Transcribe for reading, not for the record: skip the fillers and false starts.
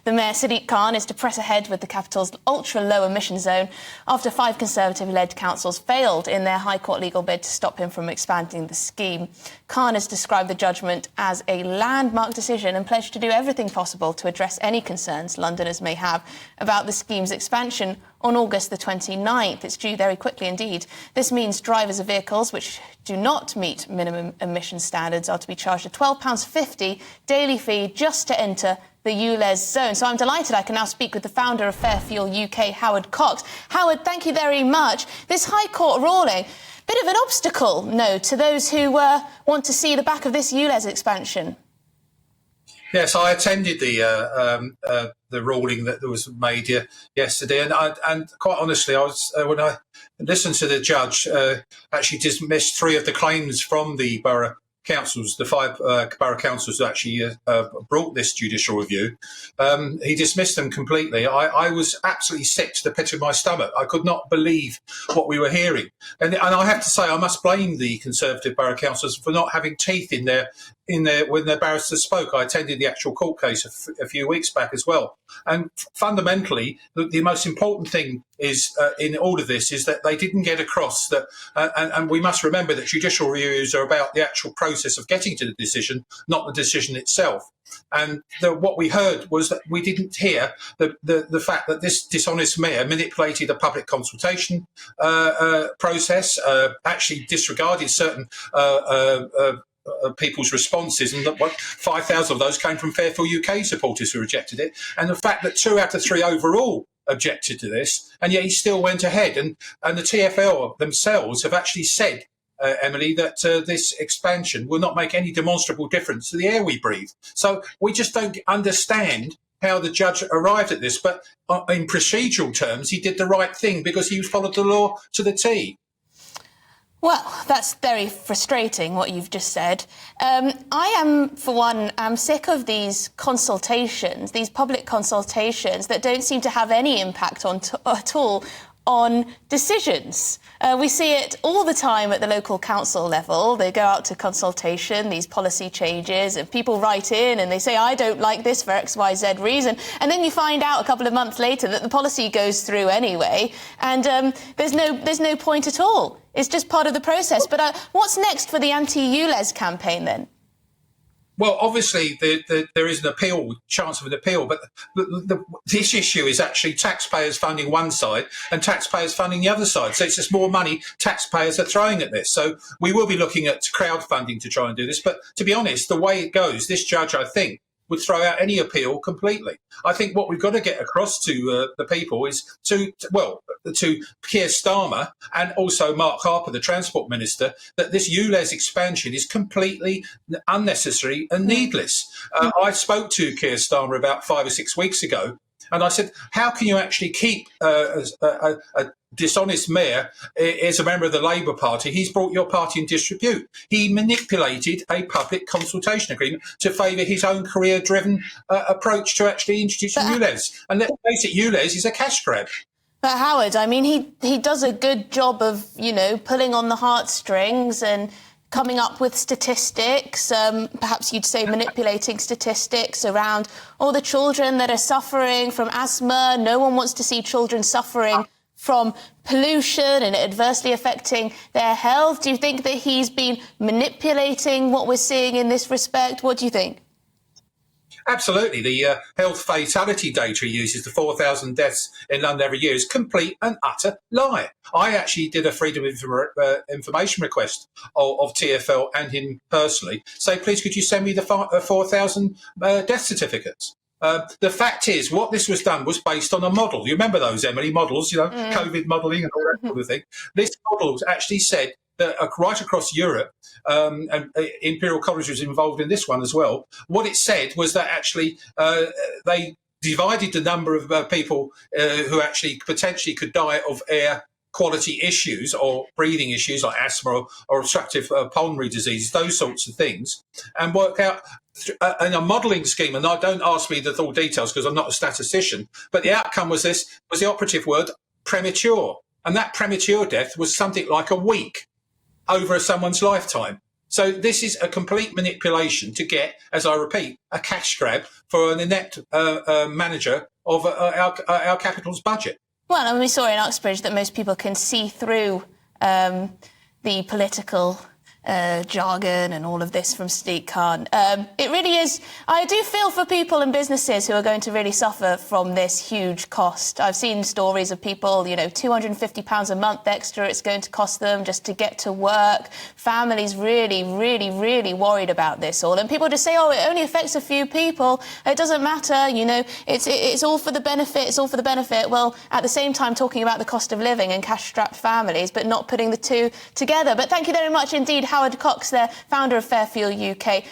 The Mayor, Sadiq Khan, is to press ahead with the capital's ultra-low emission zone after 5 Conservative-led councils failed in their High Court legal bid to stop him from expanding the scheme. Khan has described the judgment as a landmark decision and pledged to do everything possible to address any concerns Londoners may have about the scheme's expansion on August the 29th. It's due very quickly indeed. This means drivers of vehicles which do not meet minimum emission standards are to be charged a £12.50 daily fee just to enter the ULEZ zone. So I'm delighted I can now speak with the founder of FairFuelUK, Howard Cox. Howard, thank you very much. This High Court ruling, bit of an obstacle, no, to those who want to see the back of this ULEZ expansion. Yes, I attended the ruling that was made yesterday, and quite honestly, I was when I listened to the judge actually dismissed 3 of the claims from the borough councils, the 5 borough councils that actually brought this judicial review. He dismissed them completely. I was absolutely sick to the pit of my stomach. I could not believe what we were hearing. And I have to say, I must blame the Conservative borough councils for not having teeth in their when their barrister spoke. I attended the actual court case a few weeks back as well. And fundamentally, the most important thing is in all of this is that they didn't get across that, and we must remember that judicial reviews are about the actual process of getting to the decision, not the decision itself. And what we heard was that we didn't hear the fact that this dishonest mayor manipulated a public consultation process, actually disregarded certain people's responses, and that 5,000 of those came from FairFuelUK supporters who rejected it, and the fact that 2 out of 3 overall objected to this, and yet he still went ahead. And the TfL themselves have actually said, Emily, that this expansion will not make any demonstrable difference to the air we breathe. So we just don't understand how the judge arrived at this, but in procedural terms, he did the right thing because he followed the law to the T. Well, that's very frustrating, what you've just said. I am, for one, sick of these consultations, these public consultations that don't seem to have any impact at all on decisions. We see it all the time at the local council level. They go out to consultation, these policy changes, and people write in and they say, I don't like this for X, Y, Z reason. And then you find out a couple of months later that the policy goes through anyway, and there's no point at all. It's just part of the process. But what's next for the anti-ULEZ campaign then? Well, obviously, there is an chance of an appeal, but this issue is actually taxpayers funding one side and taxpayers funding the other side. So it's just more money taxpayers are throwing at this. So we will be looking at crowdfunding to try and do this. But to be honest, the way it goes, this judge, I think, would throw out any appeal completely. I think what we've got to get across to the people is to Keir Starmer and also Mark Harper, the Transport Minister, that this ULEZ expansion is completely unnecessary and needless. I spoke to Keir Starmer about 5 or 6 weeks ago, and I said, how can you actually keep a dishonest mayor as a member of the Labour Party? He's brought your party in disrepute. He manipulated a public consultation agreement to favour his own career-driven approach to actually introducing ULEZ. And let's face it, ULEZ is a cash grab. But Howard, I mean, he does a good job of, pulling on the heartstrings and coming up with statistics, perhaps you'd say manipulating statistics around all the children that are suffering from asthma. No one wants to see children suffering from pollution and adversely affecting their health. Do you think that he's been manipulating what we're seeing in this respect? What do you think? Absolutely. The health fatality data he uses, the 4,000 deaths in London every year, is complete and utter lie. I actually did a freedom of information request of TfL and him personally. Say, please, could you send me the 4,000 death certificates? The fact is, what this was done was based on a model. You remember those, Emily, models, COVID modelling and all that sort of thing. This model actually said that right across Europe, and Imperial College was involved in this one as well, what it said was that actually they divided the number of people who actually potentially could die of air quality issues or breathing issues like asthma or obstructive pulmonary disease, those sorts of things, and work out in a modelling scheme. And don't ask me the full details because I'm not a statistician, but the outcome was the operative word, premature. And that premature death was something like a week over someone's lifetime. So this is a complete manipulation to get, as I repeat, a cash grab for an inept manager of our capital's budget. Well, and we saw in Uxbridge that most people can see through the political jargon and all of this from Sadiq Khan. It really is. I do feel for people and businesses who are going to really suffer from this huge cost. I've seen stories of people, you know, £250 a month extra it's going to cost them just to get to work. Families really, really, really worried about this all. And people just say, oh, it only affects a few people. It doesn't matter, you know, it's all for the benefit, it's all for the benefit. Well, at the same time, talking about the cost of living and cash-strapped families, but not putting the two together. But thank you very much indeed, Howard Cox, there, founder of FairFuelUK